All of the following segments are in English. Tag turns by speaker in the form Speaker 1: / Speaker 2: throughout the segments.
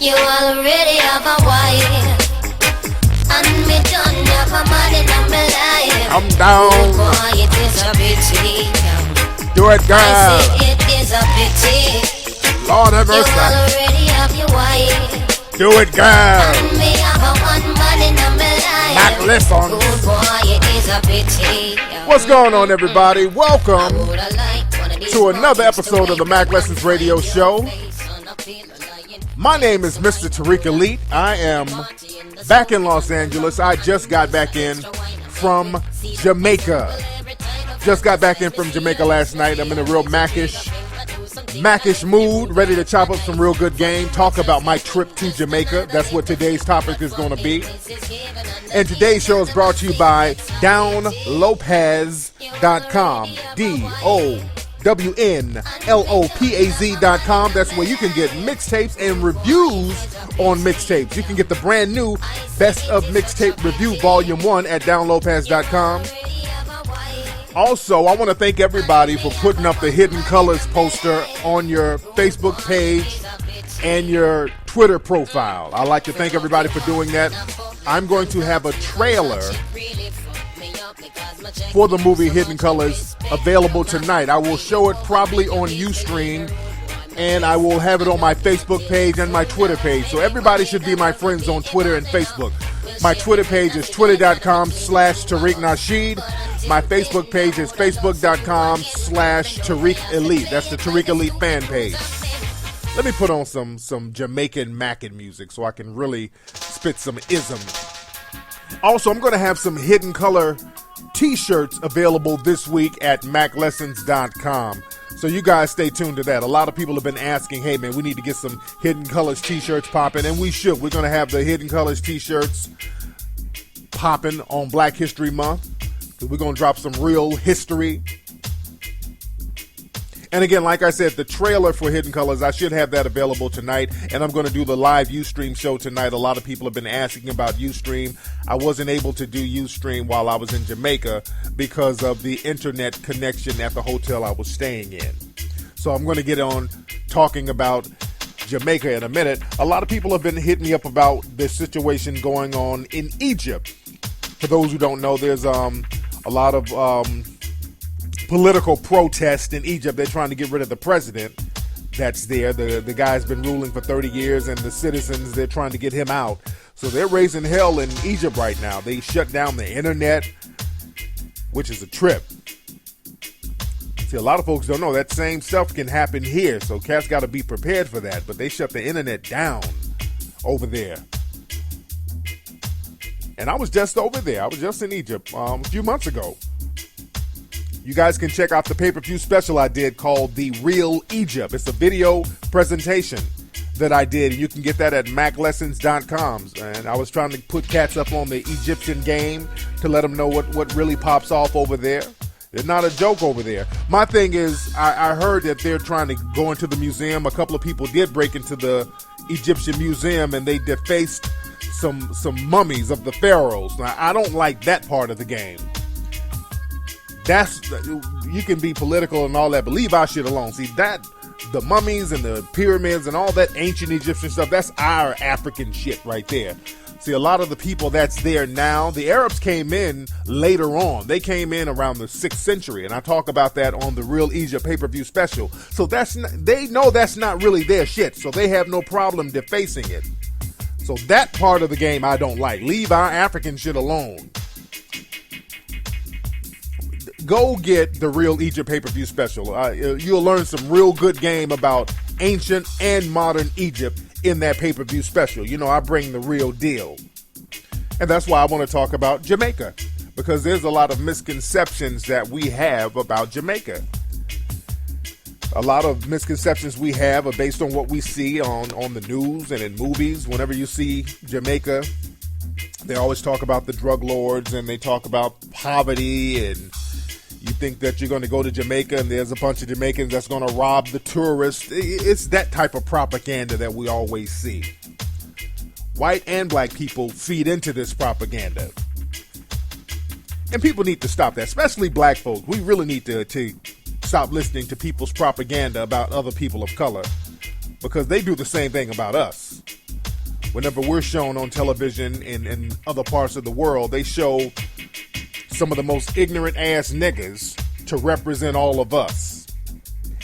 Speaker 1: You already have a wife, and me don't have a man in my life.
Speaker 2: I'm down.
Speaker 1: Oh boy, it is a pity.
Speaker 2: Do it, girl.
Speaker 1: I say it is a pity.
Speaker 2: Lord have mercy.
Speaker 1: You already have your wife.
Speaker 2: Do it, girl.
Speaker 1: And me have a one man in my life.
Speaker 2: Mack Lessons.
Speaker 1: Oh boy, it is a pity.
Speaker 2: What's going on, everybody? Welcome to another episode of the Mack Lessons Radio Show. My name is Mr. Tariq Nasheed. I am back in Los Angeles. I just got back in from Jamaica. Just got back in from Jamaica last night. I'm in a real Mackish mood, ready to chop up some real good game, talk about my trip to Jamaica. That's what today's topic is going to be. And today's show is brought to you by downlopaz.com. DOWNLOPAZ.com. That's where you can get mixtapes and reviews on mixtapes. You can get the brand new Best of Mixtape Review Volume 1 at downlopaz.com. Also, I want to thank everybody for putting up the Hidden Colors poster on your Facebook page and your Twitter profile. I'd like to thank everybody for doing that. I'm going to have a trailer for the movie Hidden Colors available tonight. I will show it probably on Ustream, and I will have it on my Facebook page and my Twitter page. So everybody should be my friends on Twitter and Facebook. My Twitter page is twitter.com/Tariq Nasheed. My Facebook page is facebook.com/Tariq Elite. That's the Tariq Elite fan page. Let me put on some Jamaican Mackin music so I can really spit some isms. Also, I'm going to have some Hidden Color t-shirts available this week at MackLessons.com. So you guys stay tuned to that. A lot of people have been asking, hey man, we need to get some Hidden Colors t-shirts popping, and we should. We're going to have the Hidden Colors t-shirts popping on Black History Month. We're going to drop some real history. And again, like I said, the trailer for Hidden Colors, I should have that available tonight. And I'm going to do the live Ustream show tonight. A lot of people have been asking about Ustream. I wasn't able to do Ustream while I was in Jamaica because of the internet connection at the hotel I was staying in. So I'm going to get on talking about Jamaica in a minute. A lot of people have been hitting me up about this situation going on in Egypt. For those who don't know, there's a lot of political protest in Egypt. They're trying to get rid of the president that's there. The guy's been ruling for 30 years, and the citizens, they're trying to get him out. So they're raising hell in Egypt right now. They shut down the internet, which is a trip. See, a lot of folks don't know that same stuff can happen here, so cats got to be prepared for that. But they shut the internet down over there. And I was just over there. I was just in Egypt a few months ago. You guys can check out the pay-per-view special I did called The Real Egypt. It's a video presentation that I did, and you can get that at MackLessons.com. And I was trying to put cats up on the Egyptian game to let them know what really pops off over there. It's not a joke over there. My thing is, I heard that they're trying to go into the museum. A couple of people did break into the Egyptian museum, and they defaced some mummies of the pharaohs. Now, I don't like that part of the game. You can be political and all that, but leave our shit alone. See, that, the mummies and the pyramids and all that ancient Egyptian stuff, that's our African shit right there. See, a lot of the people that's there now, the Arabs came in later on. They came in around the 6th century, and I talk about that on the Real Egypt pay-per-view special. So they know that's not really their shit, so they have no problem defacing it. So that part of the game I don't like. Leave our African shit alone. Go get the Real Egypt pay-per-view special. You'll learn some real good game about ancient and modern Egypt in that pay-per-view special. You know, I bring the real deal. And that's why I want to talk about Jamaica, because there's a lot of misconceptions that we have about Jamaica. A lot of misconceptions we have are based on what we see on the news and in movies. Whenever you see Jamaica, they always talk about the drug lords, and they talk about poverty, and you think that you're going to go to Jamaica and there's a bunch of Jamaicans that's going to rob the tourists. It's that type of propaganda that we always see. White and black people feed into this propaganda. And people need to stop that, especially black folks. We really need to stop listening to people's propaganda about other people of color, because they do the same thing about us. Whenever we're shown on television in other parts of the world, they show some of the most ignorant ass niggas to represent all of us.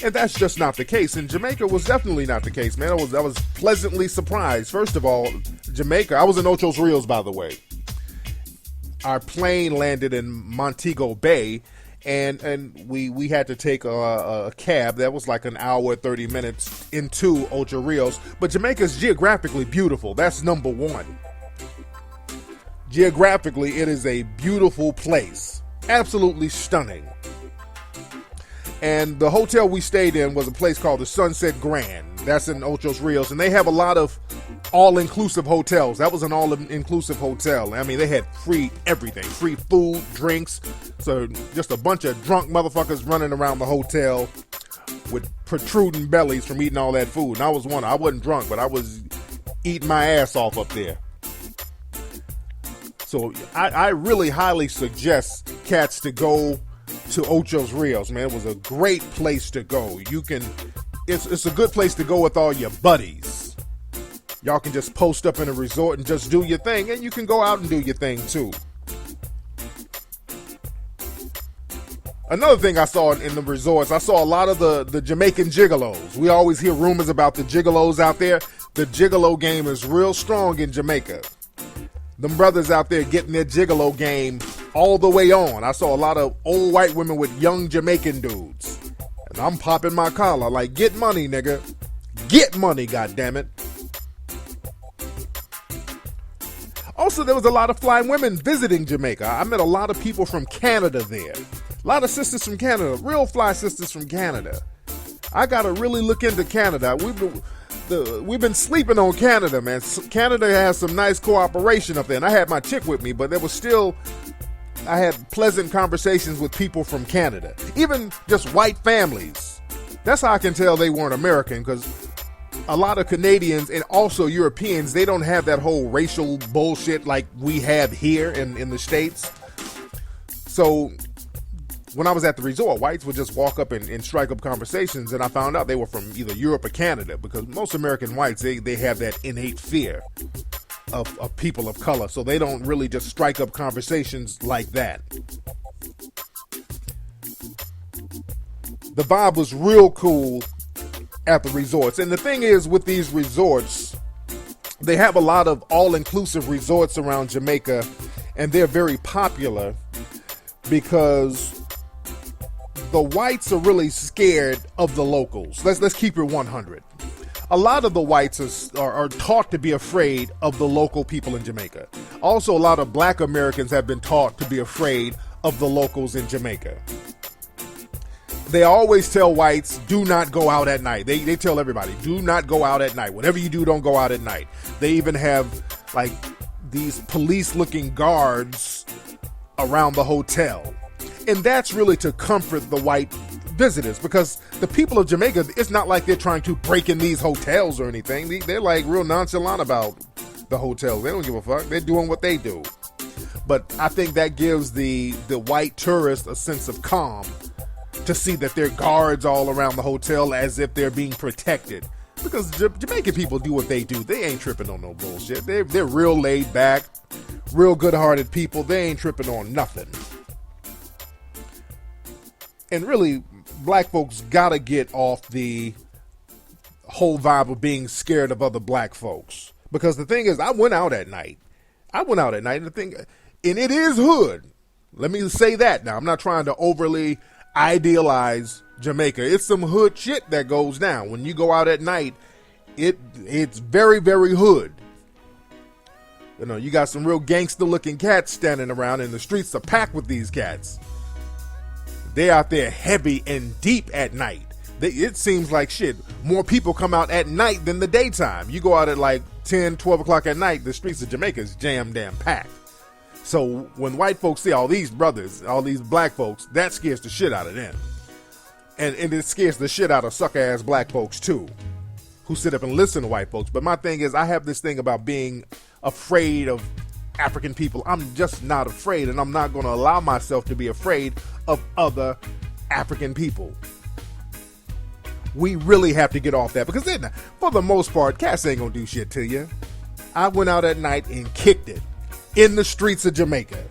Speaker 2: And that's just not the case. In Jamaica was definitely not the case, man. I was pleasantly surprised. First of all, Jamaica, I was in Ocho Rios, by the way. Our plane landed in Montego Bay, and we had to take a cab that was like an hour, 30 minutes into Ocho Rios. But Jamaica's geographically beautiful. That's number one. Geographically, it is a beautiful place. Absolutely stunning. And the hotel we stayed in was a place called the Sunset Grand. That's in Ocho Rios. And they have a lot of all-inclusive hotels. That was an all-inclusive hotel. I mean, they had free everything. Free food, drinks. So just a bunch of drunk motherfuckers running around the hotel with protruding bellies from eating all that food. And I was one. I wasn't drunk, but I was eating my ass off up there. So I really highly suggest cats to go to Ocho Rios, man. It was a great place to go. It's a good place to go with all your buddies. Y'all can just post up in a resort and just do your thing, and you can go out and do your thing too. Another thing I saw in the resorts, I saw a lot of the Jamaican gigolos. We always hear rumors about the gigolos out there. The gigolo game is real strong in Jamaica. Them brothers out there getting their gigolo game all the way on. I saw a lot of old white women with young Jamaican dudes. And I'm popping my collar like, get money, nigga. Get money, goddammit. Also, there was a lot of fly women visiting Jamaica. I met a lot of people from Canada there. A lot of sisters from Canada. Real fly sisters from Canada. I gotta really look into Canada. We've been sleeping on Canada, man. Canada has some nice cooperation up there. And I had my chick with me, but I had pleasant conversations with people from Canada. Even just white families. That's how I can tell they weren't American, because a lot of Canadians and also Europeans, they don't have that whole racial bullshit like we have here in the States. So when I was at the resort, whites would just walk up and strike up conversations, and I found out they were from either Europe or Canada, because most American whites, they have that innate fear of people of color, so they don't really just strike up conversations like that. The vibe was real cool at the resorts. And the thing is, with these resorts, they have a lot of all-inclusive resorts around Jamaica, and they're very popular because the whites are really scared of the locals. Let's keep it 100. A lot of the whites are taught to be afraid of the local people in Jamaica. Also, a lot of black Americans have been taught to be afraid of the locals in Jamaica. They always tell whites, do not go out at night. They tell everybody, do not go out at night. Whatever you do, don't go out at night. They even have like these police-looking guards around the hotel. And that's really to comfort the white visitors, because the people of Jamaica, it's not like they're trying to break in these hotels or anything. They're like real nonchalant about the hotels. They don't give a fuck. They're doing what they do. But I think that gives the white tourist a sense of calm to see that there are guards all around the hotel as if they're being protected. Because Jamaican people do what they do. They ain't tripping on no bullshit. They're real laid back, real good-hearted people. They ain't tripping on nothing. And really, black folks gotta get off the whole vibe of being scared of other black folks. Because the thing is, I went out at night, and it is hood. Let me say that now. I'm not trying to overly idealize Jamaica. It's some hood shit that goes down. When you go out at night, it's very, very hood. You know, you got some real gangster looking cats standing around, and the streets are packed with these cats. They out there heavy and deep at night. It seems like shit. More people come out at night than the daytime. You go out at like 10, 12 o'clock at night, the streets of Jamaica is damn packed. So when white folks see all these brothers, all these black folks, that scares the shit out of them. And it scares the shit out of sucker-ass black folks too, who sit up and listen to white folks. But my thing is, I have this thing about being afraid of African people. I'm just not afraid, and I'm not going to allow myself to be afraid of other African people. We really have to get off that, because then, for the most part, cats ain't going to do shit to you. I went out at night and kicked it in the streets of Jamaica.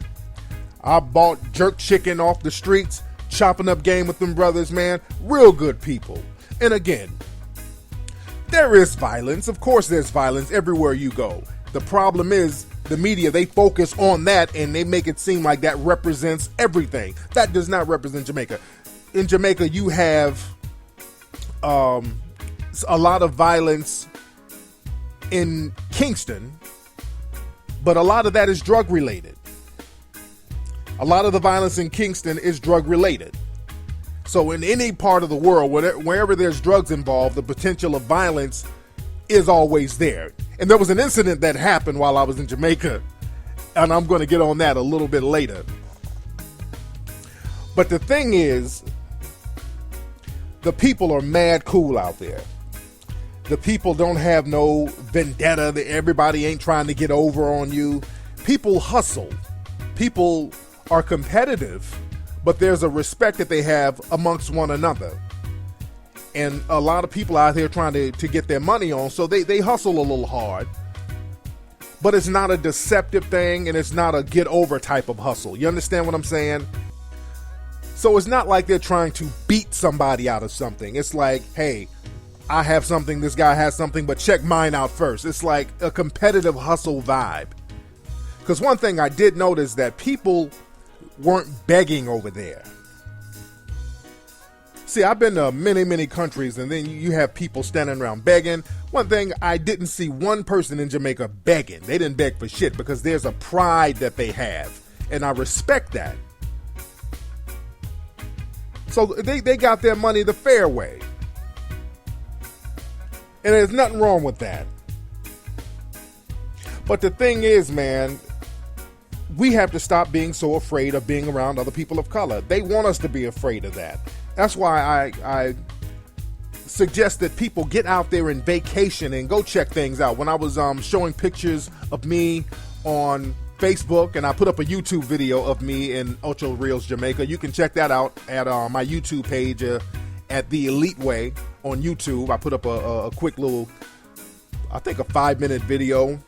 Speaker 2: I bought jerk chicken off the streets, chopping up game with them brothers, man. Real good people. And again, there is violence. Of course there's violence everywhere you go. The problem is the media, they focus on that and they make it seem like that represents everything. That does not represent Jamaica. In Jamaica, you have a lot of violence in Kingston, but a lot of that is drug related. A lot of the violence in Kingston is drug related. So in any part of the world, wherever there's drugs involved, the potential of violence is always there. And there was an incident that happened while I was in Jamaica, and I'm going to get on that a little bit later. But the thing is, the people are mad cool out there. The people don't have no vendetta. Everybody ain't trying to get over on you. People hustle. People are competitive, but there's a respect that they have amongst one another. And a lot of people out here trying to get their money on, so they hustle a little hard. But it's not a deceptive thing, and it's not a get over type of hustle. You understand what I'm saying? So it's not like they're trying to beat somebody out of something. It's like, hey, I have something, this guy has something, but check mine out first. It's like a competitive hustle vibe. Because one thing I did notice that people weren't begging over there. See, I've been to many, many countries, and then you have people standing around begging. One thing, I didn't see one person in Jamaica begging. They didn't beg for shit because there's a pride that they have, and I respect that. So they got their money the fair way. And there's nothing wrong with that. But the thing is, man, we have to stop being so afraid of being around other people of color. They want us to be afraid of that. That's why I suggest that people get out there and vacation and go check things out. When I was showing pictures of me on Facebook, and I put up a YouTube video of me in Ocho Rios, Jamaica. You can check that out at my YouTube page at The Elite Way on YouTube. I put up a quick little, I think a 5-minute video.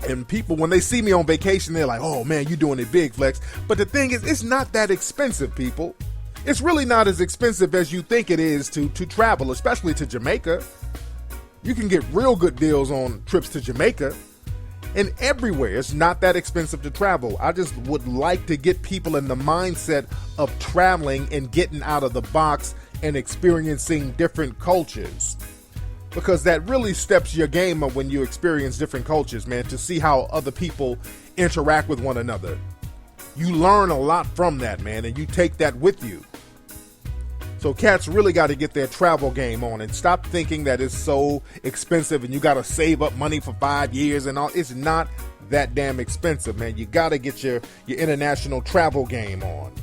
Speaker 2: And people, when they see me on vacation, they're like, oh man, you doing it big, Flex. But the thing is, it's not that expensive, people. It's really not as expensive as you think it is to travel, especially to Jamaica. You can get real good deals on trips to Jamaica. And everywhere, it's not that expensive to travel. I just would like to get people in the mindset of traveling and getting out of the box and experiencing different cultures. Because that really steps your game up when you experience different cultures, man, to see how other people interact with one another. You learn a lot from that, man, and you take that with you. So cats really got to get their travel game on and stop thinking that it's so expensive and you got to save up money for 5 years and all. It's not that damn expensive, man. You got to get your international travel game on.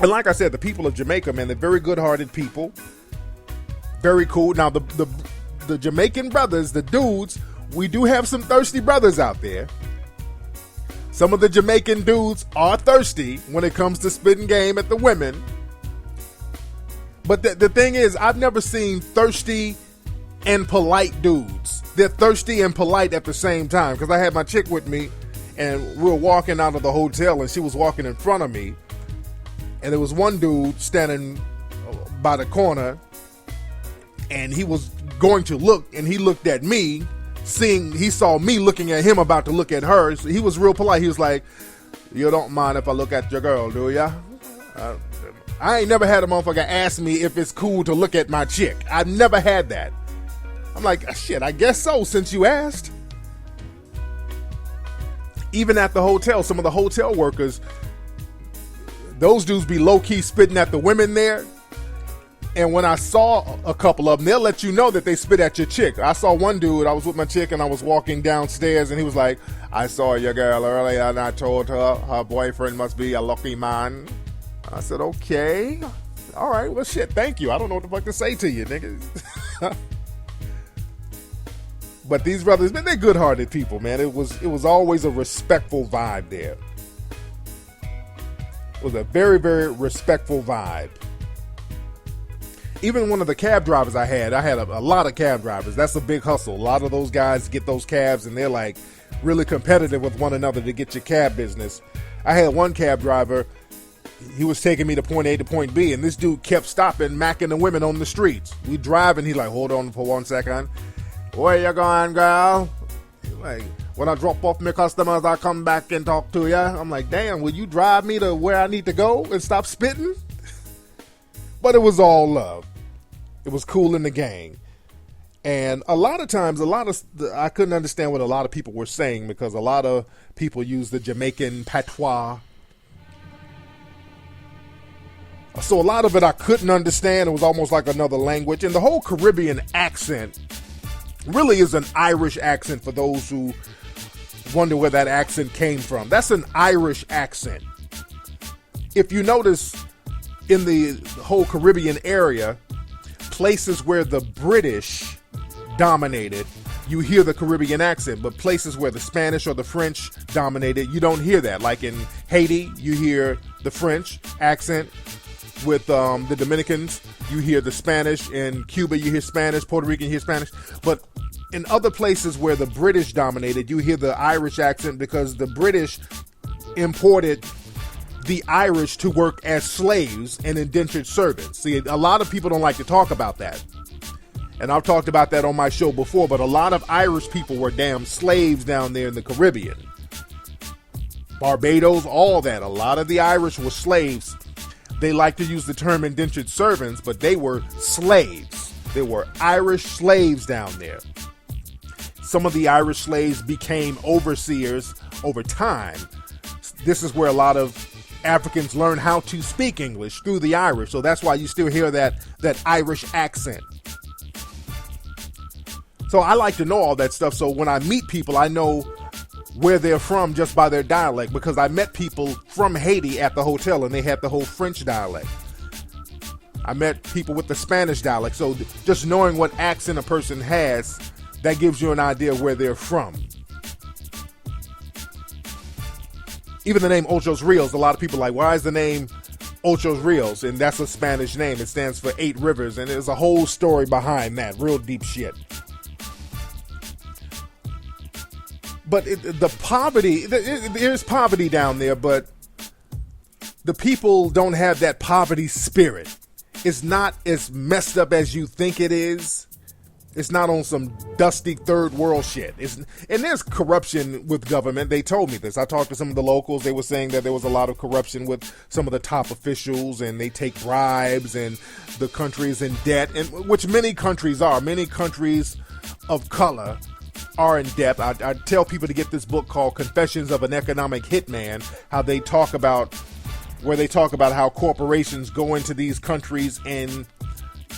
Speaker 2: And like I said, the people of Jamaica, man, they're very good-hearted people. Very cool. Now, the Jamaican brothers, the dudes, we do have some thirsty brothers out there. Some of the Jamaican dudes are thirsty when it comes to spitting game at the women. But the thing is, I've never seen thirsty and polite dudes. They're thirsty and polite at the same time. Because I had my chick with me, and we were walking out of the hotel, and she was walking in front of me. And there was one dude standing by the corner, and he was going to look, and he looked at me, he saw me looking at him about to look at her. So he was real polite. He was like, you don't mind if I look at your girl, do ya? I ain't never had a motherfucker ask me if it's cool to look at my chick. I've never had that. I'm like, shit, I guess so, since you asked. Even at the hotel, some of the hotel workers, those dudes be low-key spitting at the women there. And when I saw a couple of them, they'll let you know that they spit at your chick. I saw one dude, I was with my chick, and I was walking downstairs, and he was like, I saw your girl earlier, and I told her boyfriend must be a lucky man. I said, okay. All right, well, shit, thank you. I don't know what the fuck to say to you, nigga. But these brothers, man, they're good-hearted people, man. It was always a respectful vibe there. It was a very, very respectful vibe. even one of the cab drivers I had a lot of cab drivers. That's a big hustle. A lot of those guys get those cabs, and they're like really competitive with one another to get your cab business. I had one cab driver. He was taking me to point A to point B, and this dude kept stopping, macking the women on the streets. We drive, and he like, hold on for 1 second. Where you going, girl? Like, when I drop off my customers, I come back and talk to ya. I'm like, damn, will you drive me to where I need to go and stop spitting? But it was all love. It was cool in the gang. And a lot of times, I couldn't understand what a lot of people were saying, because a lot of people use the Jamaican patois. So a lot of it I couldn't understand. It was almost like another language. And the whole Caribbean accent really is an Irish accent, for those who wonder where that accent came from. That's an Irish accent. If you notice, in the whole Caribbean area, places where the British dominated, you hear the Caribbean accent, but places where the Spanish or the French dominated, you don't hear that. Like in Haiti, you hear the French accent. With the Dominicans, you hear the Spanish. In Cuba, you hear Spanish. Puerto Rican, you hear Spanish. But in other places where the British dominated, you hear the Irish accent, because the British imported the Irish to work as slaves and indentured servants. See, a lot of people don't like to talk about that. And I've talked about that on my show before, but a lot of Irish people were damn slaves down there in the Caribbean. Barbados, all that. A lot of the Irish were slaves. They like to use the term indentured servants, but they were slaves. They were Irish slaves down there. Some of the Irish slaves became overseers over time. This is where a lot of Africans learn how to speak English, through the Irish. So that's why you still hear that Irish accent. So I like to know all that stuff. So when I meet people, I know where they're from just by their dialect, because I met people from Haiti at the hotel, and they had the whole French dialect. I met people with the Spanish dialect. So just knowing what accent a person has, that gives you an idea where they're from. Even the name Ochos Rios, a lot of people are like, why is the name Ochos Rios? And that's a Spanish name. It stands for 8 rivers, and there's a whole story behind that, real deep shit. But the poverty, there's poverty down there, but the people don't have that poverty spirit. It's not as messed up as you think it is. It's not on some dusty third world shit. And there's corruption with government. They told me this. I talked to some of the locals. They were saying that there was a lot of corruption with some of the top officials, and they take bribes, and the country is in debt, and which many countries are. Many countries of color are in debt. I tell people to get this book called Confessions of an Economic Hitman, where they talk about how corporations go into these countries and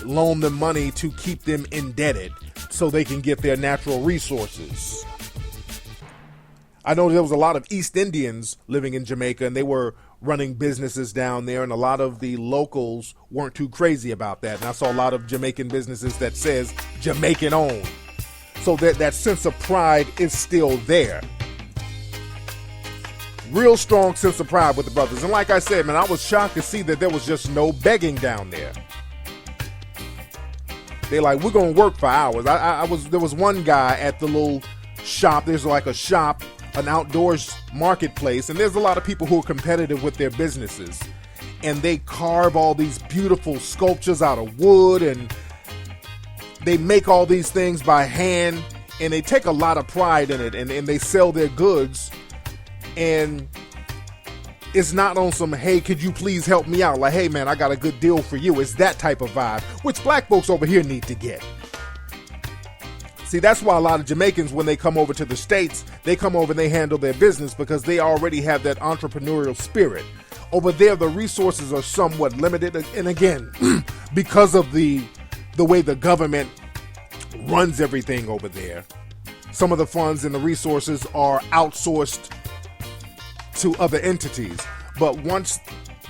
Speaker 2: loan them money to keep them indebted so they can get their natural resources. I know there was a lot of East Indians living in Jamaica, and they were running businesses down there, and a lot of the locals weren't too crazy about that. And I saw a lot of Jamaican businesses that says Jamaican owned. So that sense of pride is still there. Real strong sense of pride with the brothers. And like I said, man, I was shocked to see that there was just no begging down there. They're like, we're going to work for hours. There was one guy at the little shop. There's like a shop, an outdoors marketplace. And there's a lot of people who are competitive with their businesses. And they carve all these beautiful sculptures out of wood, and they make all these things by hand, and they take a lot of pride in it, and they sell their goods, and it's not on some, hey, could you please help me out? Like, hey, man, I got a good deal for you. It's that type of vibe, which black folks over here need to get. See, that's why a lot of Jamaicans, when they come over to the States, they come over and they handle their business because they already have that entrepreneurial spirit. Over there, the resources are somewhat limited, and again, because of the way the government runs everything over there, some of the funds and the resources are outsourced to other entities. But once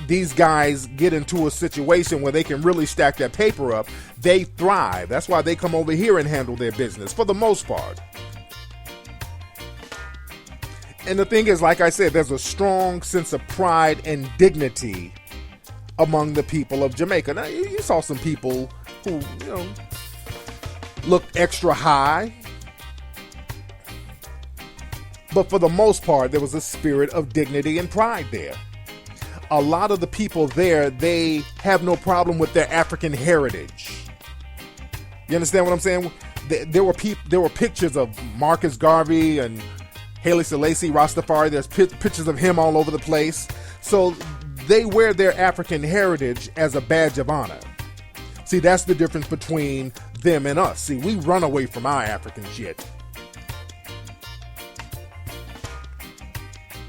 Speaker 2: these guys get into a situation where they can really stack that paper up, they thrive. That's why they come over here and handle their business for the most part. And the thing is, like I said, there's a strong sense of pride and dignity among the people of Jamaica. Now, you saw some people who, looked extra high. But for the most part, there was a spirit of dignity and pride there. A lot of the people there, they have no problem with their African heritage. You understand what I'm saying? There were pictures of Marcus Garvey and Haile Selassie, Rastafari. There's pictures of him all over the place. So they wear their African heritage as a badge of honor. See, that's the difference between them and us. See, we run away from our African shit.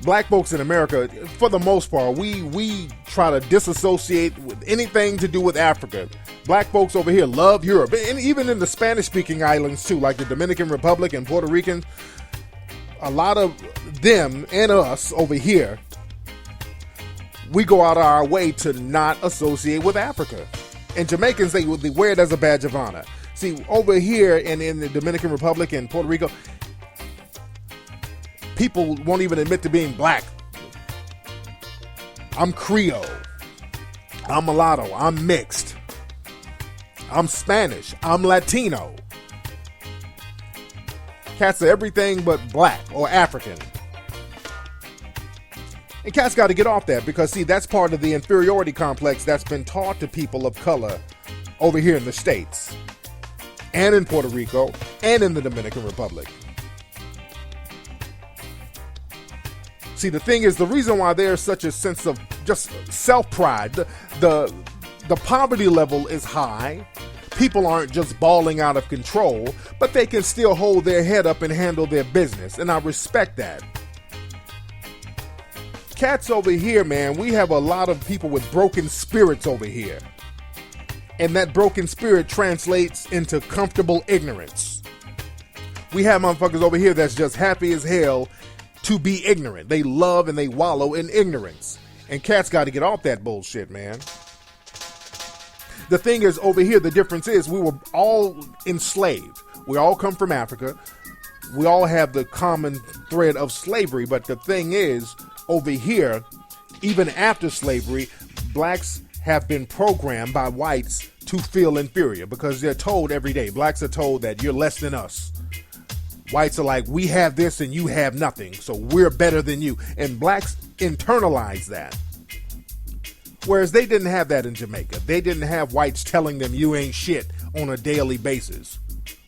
Speaker 2: Black folks in America, for the most part, we try to disassociate with anything to do with Africa. Black folks over here love Europe, and even in the Spanish-speaking islands too, like the Dominican Republic and Puerto Rican. A lot of them and us over here, we go out of our way to not associate with Africa. And Jamaicans, they wear it as a badge of honor. See, over here in the Dominican Republic and Puerto Rico, people won't even admit to being black. I'm Creole. I'm mulatto. I'm mixed. I'm Spanish. I'm Latino. Cats are everything but black or African. And cats got to get off that because, see, that's part of the inferiority complex that's been taught to people of color over here in the States and in Puerto Rico and in the Dominican Republic. See, the thing is, the reason why there's such a sense of just self-pride, the poverty level is high. People aren't just balling out of control, but they can still hold their head up and handle their business, and I respect that. Cats over here, man, we have a lot of people with broken spirits over here. And that broken spirit translates into comfortable ignorance. We have motherfuckers over here that's just happy as hell to be ignorant. They love and they wallow in ignorance. And cats got to get off that bullshit, man. The thing is, over here, the difference is we were all enslaved. We all come from Africa. We all have the common thread of slavery. But the thing is, over here, even after slavery, blacks have been programmed by whites to feel inferior because they're told every day. Blacks are told that you're less than us. Whites are like, we have this and you have nothing, so we're better than you. And blacks internalize that. Whereas they didn't have that in Jamaica. They didn't have whites telling them you ain't shit on a daily basis,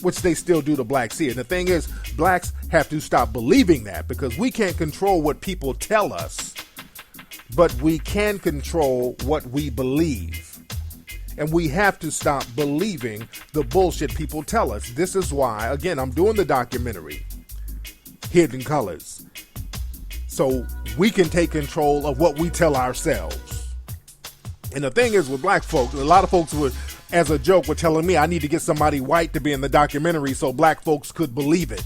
Speaker 2: which they still do to blacks here. And the thing is, blacks have to stop believing that because we can't control what people tell us, but we can control what we believe. And we have to stop believing the bullshit people tell us. This is why, again, I'm doing the documentary, Hidden Colors, so we can take control of what we tell ourselves. And the thing is with black folks, a lot of folks would, as a joke, were telling me I need to get somebody white to be in the documentary so black folks could believe it.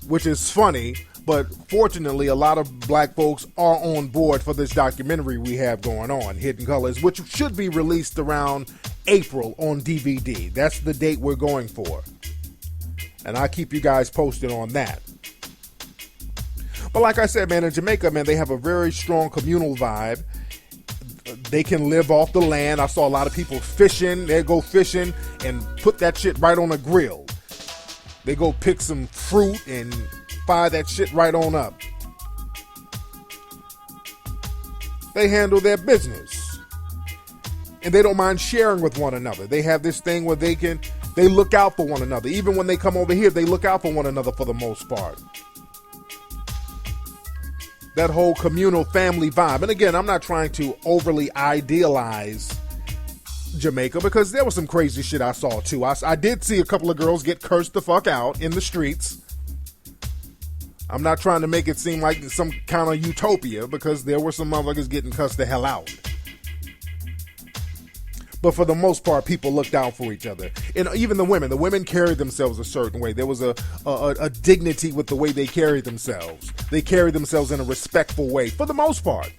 Speaker 2: Which is funny, but fortunately a lot of black folks are on board for this documentary we have going on, Hidden Colors, which should be released around April on DVD. That's the date we're going for. And I'll keep you guys posted on that. But like I said, man, in Jamaica, man, they have a very strong communal vibe. They can live off the land. I saw a lot of people fishing. They go fishing and put that shit right on a grill. They go pick some fruit and fire that shit right on up. They handle their business. And they don't mind sharing with one another. They have this thing where they look out for one another. Even when they come over here, they look out for one another for the most part. That whole communal family vibe. And again, I'm not trying to overly idealize Jamaica because there was some crazy shit I saw too. I did see a couple of girls get cursed the fuck out in the streets. I'm not trying to make it seem like some kind of utopia because there were some motherfuckers getting cussed the hell out. But for the most part, people looked out for each other. And even the women carried themselves a certain way. There was a dignity with the way they carried themselves. They carried themselves in a respectful way, for the most part.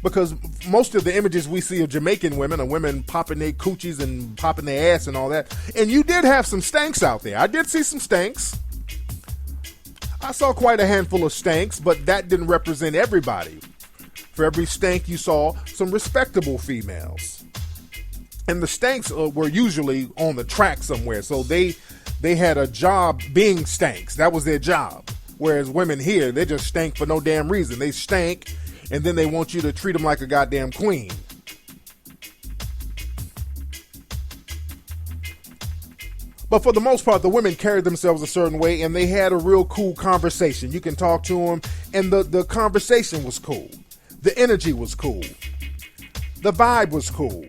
Speaker 2: Because most of the images we see of Jamaican women are women popping their coochies and popping their ass and all that. And you did have some stanks out there. I did see some stanks. I saw quite a handful of stanks, but that didn't represent everybody. For every stank, you saw some respectable females. And the stanks were usually on the track somewhere. So they had a job being stanks. That was their job. Whereas women here, they just stank for no damn reason. They stank, and then they want you to treat them like a goddamn queen. But for the most part, the women carried themselves a certain way, and they had a real cool conversation. You can talk to them, and the conversation was cool. The energy was cool. The vibe was cool.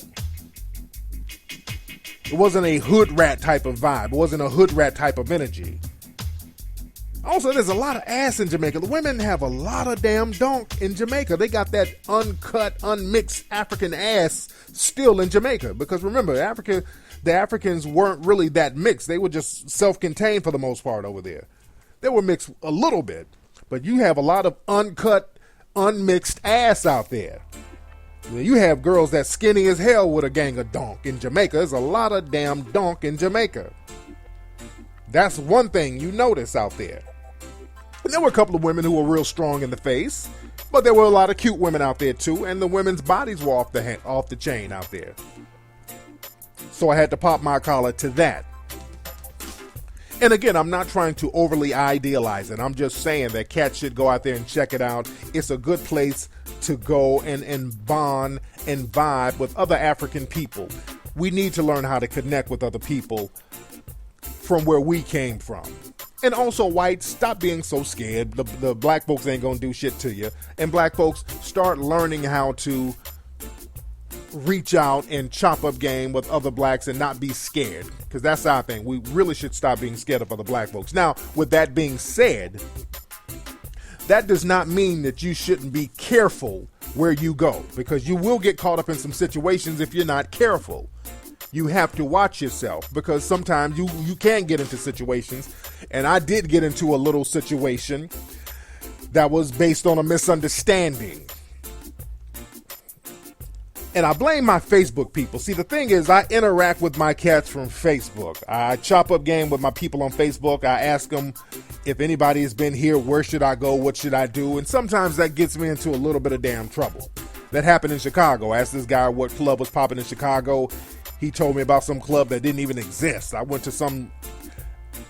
Speaker 2: It wasn't a hood rat type of vibe. It wasn't a hood rat type of energy. Also, there's a lot of ass in Jamaica. The women have a lot of damn donk in Jamaica. They got that uncut, unmixed African ass still in Jamaica. Because remember, the Africans weren't really that mixed. They were just self-contained for the most part over there. They were mixed a little bit. But you have a lot of uncut, unmixed ass out there. You have girls that skinny as hell with a gang of donk in Jamaica. There's a lot of damn donk in Jamaica. That's one thing you notice out there. And there were a couple of women who were real strong in the face, but there were a lot of cute women out there too, and the women's bodies were off the chain out there. So I had to pop my collar to that. And again, I'm not trying to overly idealize it. I'm just saying that cats should go out there and check it out. It's a good place to go and bond and vibe with other African people. We need to learn how to connect with other people from where we came from. And also, whites, stop being so scared. The black folks ain't gonna do shit to you. And black folks, start learning how to reach out and chop up game with other blacks and not be scared, because that's our thing. We really should stop being scared of other black folks. Now, with that being said, that does not mean that you shouldn't be careful where you go, because you will get caught up in some situations if you're not careful. You have to watch yourself, because sometimes you can get into situations, and I did get into a little situation that was based on a misunderstanding. And I blame my Facebook people. See, the thing is, I interact with my cats from Facebook. I chop up game with my people on Facebook. I ask them if anybody has been here, where should I go, what should I do? And sometimes that gets me into a little bit of damn trouble. That happened in Chicago. I asked this guy what club was popping in Chicago. He told me about some club that didn't even exist. I went to some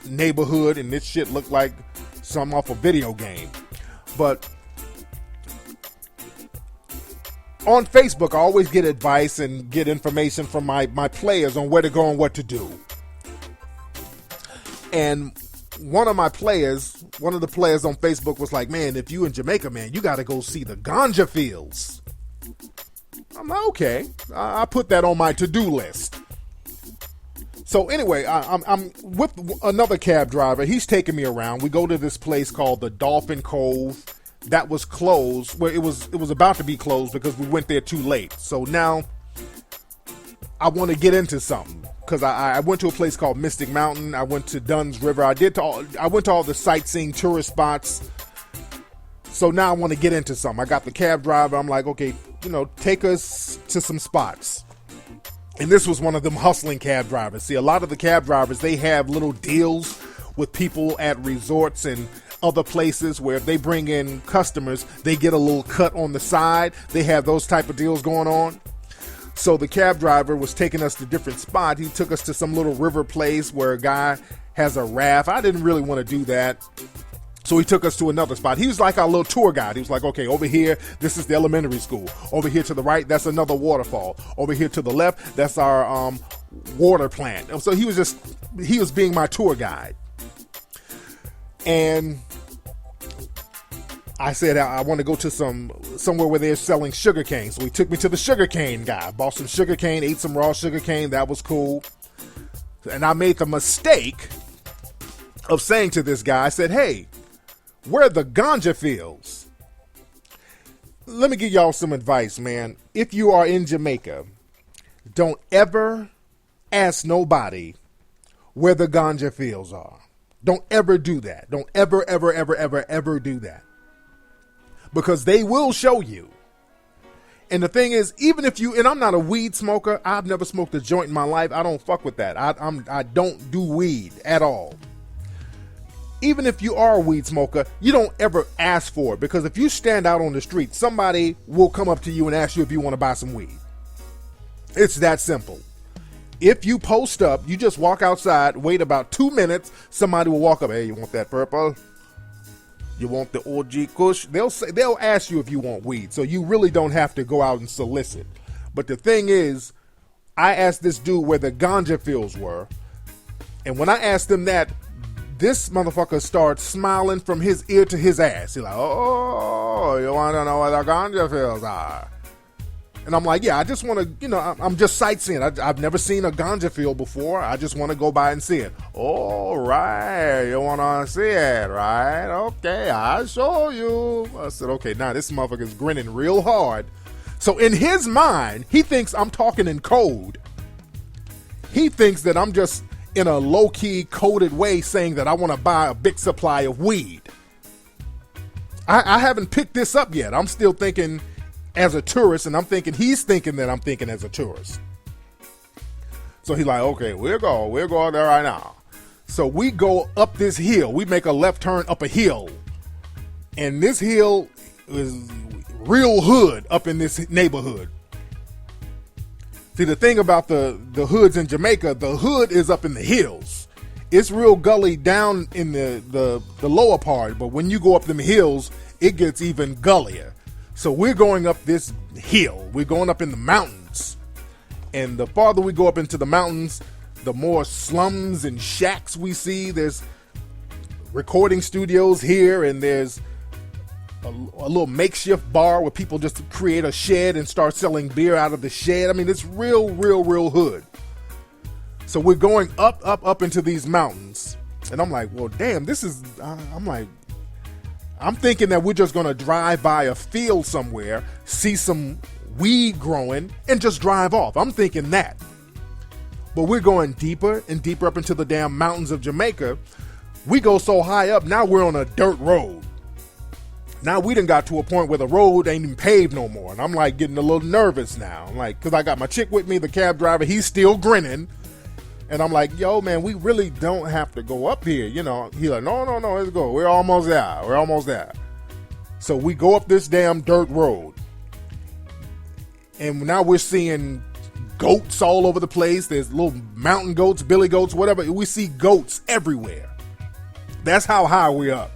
Speaker 2: neighborhood and this shit looked like something off a video game. But on Facebook, I always get advice and get information from my players on where to go and what to do. And one of the players on Facebook was like, man, if you in Jamaica, man, you got to go see the ganja fields. I'm like, okay, I put that on my to-do list. So anyway, I'm with another cab driver. He's taking me around. We go to this place called the Dolphin Cove. That was closed. Well, it was about to be closed because we went there too late. So now I want to get into something, because I went to a place called Mystic Mountain. I went to Dunn's River. I went to all the sightseeing tourist spots. So now I want to get into something. I got the cab driver. I'm like, okay, take us to some spots. And this was one of them hustling cab drivers. See, a lot of the cab drivers, they have little deals with people at resorts and other places where if they bring in customers, they get a little cut on the side. They have those type of deals going on. So the cab driver was taking us to different spots. He took us to some little river place where a guy has a raft. I didn't really want to do that. So he took us to another spot. He was like our little tour guide. He was like, okay, over here, this is the elementary school. Over here to the right, that's another waterfall. Over here to the left, that's our water plant. So he was being my tour guide. And I said, I want to go to somewhere where they're selling sugar cane. So he took me to the sugar cane guy. Bought some sugar cane, ate some raw sugar cane. That was cool. And I made the mistake of saying to this guy, I said, hey, where are the ganja fields? Let me give y'all some advice, man. If you are in Jamaica, don't ever ask nobody where the ganja fields are. Don't ever do that. Don't ever do that. Because they will show you. And the thing is, even if and I'm not a weed smoker. I've never smoked a joint in my life. I don't fuck with that. I don't do weed at all. Even if you are a weed smoker, you don't ever ask for it, because if you stand out on the street, somebody will come up to you and ask you if you want to buy some weed. It's that simple. If you post up, you just walk outside, wait about 2 minutes, somebody will walk up, hey, you want that purple? You want the OG Kush? They'll ask you if you want weed, so you really don't have to go out and solicit. But the thing is, I asked this dude where the ganja fields were, and when I asked him that, this motherfucker starts smiling from his ear to his ass. He's like, oh, you want to know where the ganja fields are? And I'm like, yeah, I just want to, I'm just sightseeing. I've never seen a ganja field before. I just want to go by and see it. All right, you want to see it, right? Okay, I'll show you. I said, okay, now this motherfucker's grinning real hard. So in his mind, he thinks I'm talking in code. He thinks that I'm just in a low-key coded way saying that I want to buy a big supply of weed. I haven't picked this up yet. I'm still thinking as a tourist, and I'm thinking he's thinking that I'm thinking as a tourist. So he's like, okay, we'll go there right now. So we go up this hill. We make a left turn up a hill. And this hill is real hood up in this neighborhood. See, the thing about the hoods in Jamaica, the hood is up in the hills. It's real gully down in the lower part, but when you go up them hills, it gets even gullier. So we're going up this hill. We're going up in the mountains. And the farther we go up into the mountains, the more slums and shacks we see. There's recording studios here, and there's a little makeshift bar where people just create a shed and start selling beer out of the shed. I mean, it's real hood. So we're going up into these mountains. And I'm like, well, damn, I'm thinking that we're just going to drive by a field somewhere, see some weed growing, and just drive off. I'm thinking that. But we're going deeper and deeper up into the damn mountains of Jamaica. We go so high up, now we're on a dirt road. Now we done got to a point where the road ain't even paved no more. And I'm like getting a little nervous now. I'm like, cause I got my chick with me, the cab driver, he's still grinning. And I'm like, yo, man, we really don't have to go up here. He's like, no, let's go. We're almost there. So we go up this damn dirt road. And now we're seeing goats all over the place. There's little mountain goats, billy goats, whatever. We see goats everywhere. That's how high we're up.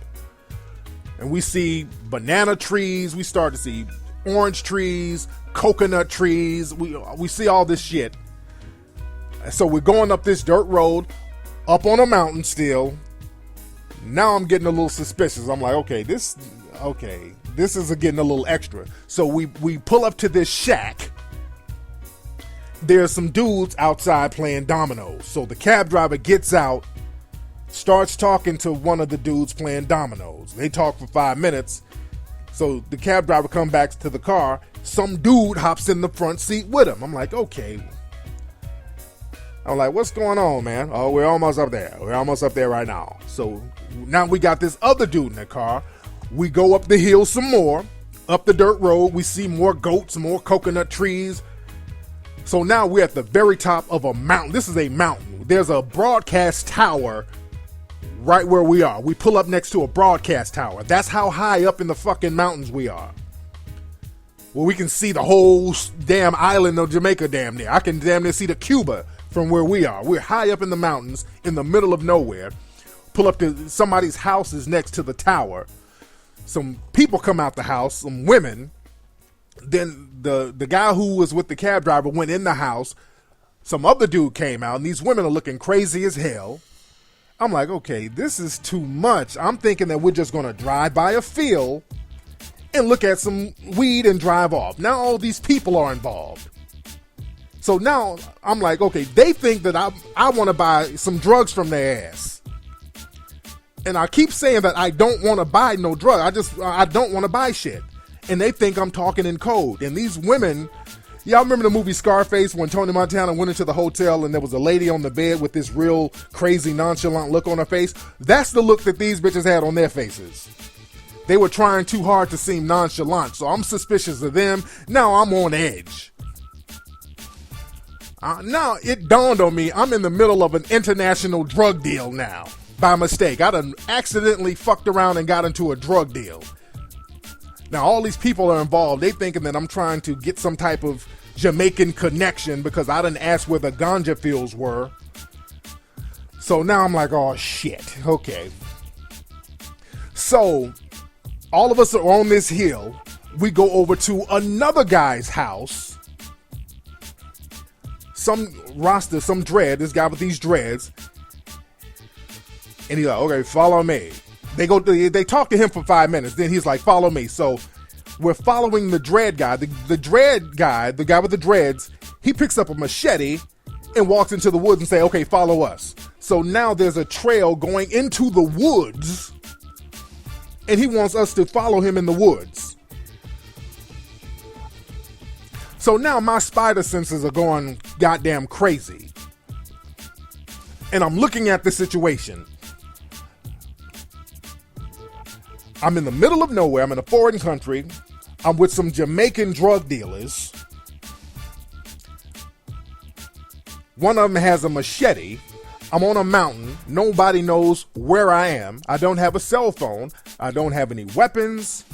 Speaker 2: And we see banana trees. We start to see orange trees, coconut trees. We see all this shit. So we're going up this dirt road, up on a mountain still. Now I'm getting a little suspicious. I'm like, okay, this is getting a little extra. So we pull up to this shack. There's some dudes outside playing dominoes. So the cab driver gets out, starts talking to one of the dudes playing dominoes. They talk for 5 minutes. So the cab driver comes back to the car. Some dude hops in the front seat with him. I'm like, okay. I'm like, what's going on, man? Oh, we're almost up there. We're almost up there right now. So now we got this other dude in the car. We go up the hill some more, up the dirt road. We see more goats, more coconut trees. So now we're at the very top of a mountain. This is a mountain. There's a broadcast tower right where we are. We pull up next to a broadcast tower. That's how high up in the fucking mountains we are. Well, we can see the whole damn island of Jamaica damn near. I can damn near see the Cuba from where we are. We're high up in the mountains in the middle of nowhere. Pull up to somebody's house is next to the tower. Some people come out the house, some women. Then the guy who was with the cab driver went in the house. Some other dude came out, and these women are looking crazy as hell. I'm like, okay, this is too much. I'm thinking that we're just going to drive by a field and look at some weed and drive off. Now all these people are involved. So now I'm like, okay, they think that I want to buy some drugs from their ass. And I keep saying that I don't want to buy no drug. I don't want to buy shit. And they think I'm talking in code. And these women, y'all remember the movie Scarface when Tony Montana went into the hotel and there was a lady on the bed with this real crazy nonchalant look on her face? That's the look that these bitches had on their faces. They were trying too hard to seem nonchalant. So I'm suspicious of them. Now I'm on edge. Now it dawned on me I'm in the middle of an international drug deal now. By mistake. I done accidentally fucked around and got into a drug deal. Now all these people are involved. They thinking that I'm trying to get some type of Jamaican connection because I didn't ask where the ganja fields were. So now I'm like, oh shit, okay. So all of us are on this hill. We go over to another guy's house. Some roster, some dread, this guy with these dreads. And he's like, okay, follow me. They talk to him for 5 minutes. Then he's like, follow me. So we're following the dread guy. The dread guy, the guy with the dreads, he picks up a machete and walks into the woods and say, okay, follow us. So now there's a trail going into the woods, and he wants us to follow him in the woods. So now my spider senses are going goddamn crazy. And I'm looking at the situation. I'm in the middle of nowhere. I'm in a foreign country. I'm with some Jamaican drug dealers. One of them has a machete. I'm on a mountain. Nobody knows where I am. I don't have a cell phone. I don't have any weapons.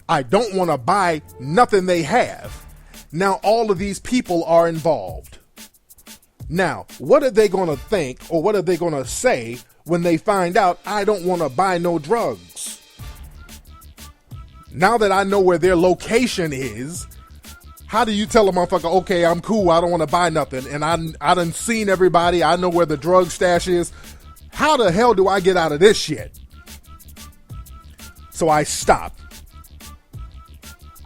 Speaker 2: I don't want to buy nothing they have. Now all of these people are involved. Now, what are they going to think, or what are they going to say when they find out I don't want to buy no drugs? Now that I know where their location is, how do you tell a motherfucker, okay, I'm cool, I don't want to buy nothing, and I done seen everybody, I know where the drug stash is. How the hell do I get out of this shit? So I stop.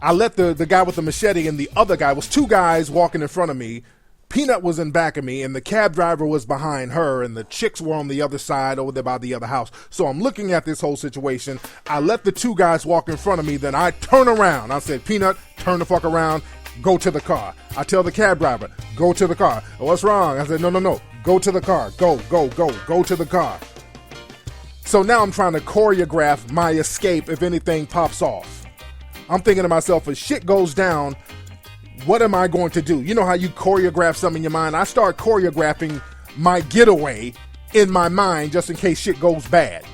Speaker 2: I let the guy with the machete and the other guy, was two guys walking in front of me. Peanut was in back of me, and the cab driver was behind her, and the chicks were on the other side over there by the other house. So I'm looking at this whole situation. I let the two guys walk in front of me, then I turn around. I said, Peanut, turn the fuck around, go to the car. I tell the cab driver, go to the car. What's wrong? I said, no, go to the car. Go to the car. So now I'm trying to choreograph my escape if anything pops off. I'm thinking to myself, if shit goes down, what am I going to do? You know how you choreograph something in your mind? I start choreographing my getaway in my mind just in case shit goes bad.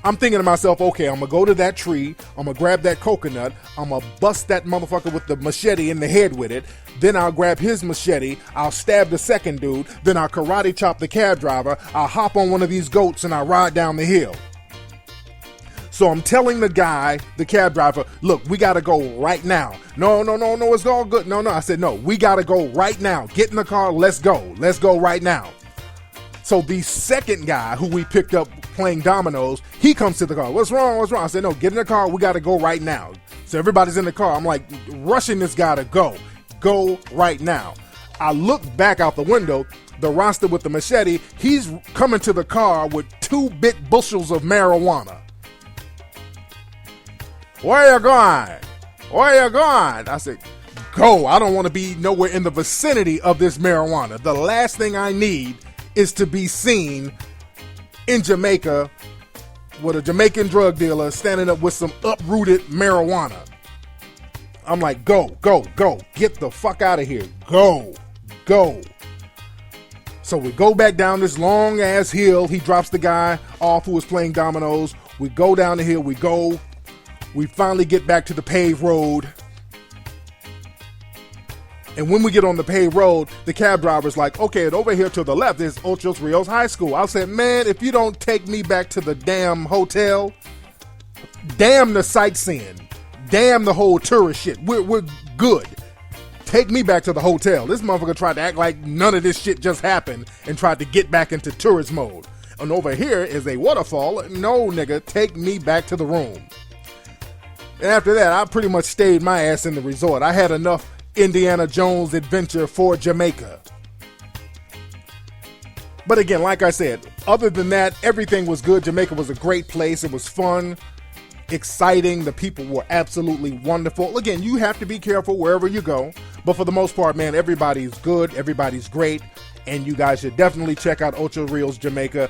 Speaker 2: I'm thinking to myself, okay, I'm going to go to that tree. I'm going to grab that coconut. I'm going to bust that motherfucker with the machete in the head with it. Then I'll grab his machete. I'll stab the second dude. Then I'll karate chop the cab driver. I'll hop on one of these goats and I'll ride down the hill. So I'm telling the guy, the cab driver, look, we got to go right now. No, it's all good. No. I said, no, we got to go right now. Get in the car. Let's go. Let's go right now. So the second guy who we picked up playing dominoes, he comes to the car. What's wrong? I said, no, get in the car. We got to go right now. So everybody's in the car. I'm like rushing this guy to go. Go right now. I look back out the window. The roster with the machete, he's coming to the car with 2 big bushels of marijuana. Where you going? I said, go. I don't want to be nowhere in the vicinity of this marijuana. The last thing I need is to be seen in Jamaica with a Jamaican drug dealer standing up with some uprooted marijuana. I'm like, go. Get the fuck out of here. Go. So we go back down this long ass hill. He drops the guy off who was playing dominoes. We go down the hill. We finally get back to the paved road. And when we get on the paved road, the cab driver's like, okay, and over here to the left is Ocho Rios High School. I said, man, if you don't take me back to the damn hotel, damn the sightseeing, damn the whole tourist shit, we're good. Take me back to the hotel. This motherfucker tried to act like none of this shit just happened and tried to get back into tourist mode. And over here is a waterfall. No, nigga, take me back to the room. And after that, I pretty much stayed my ass in the resort. I had enough Indiana Jones adventure for Jamaica. But again, like I said, other than that, everything was good. Jamaica was a great place. It was fun, exciting. The people were absolutely wonderful. Again, you have to be careful wherever you go. But for the most part, man, everybody's good. Everybody's great. And you guys should definitely check out Ocho Rios, Jamaica,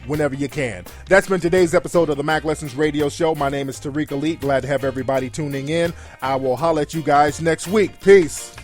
Speaker 2: whenever you can. That's been today's episode of the Mack Lessons Radio Show. My name is Tariq Nasheed. Glad to have everybody tuning in. I will holler at you guys next week. Peace.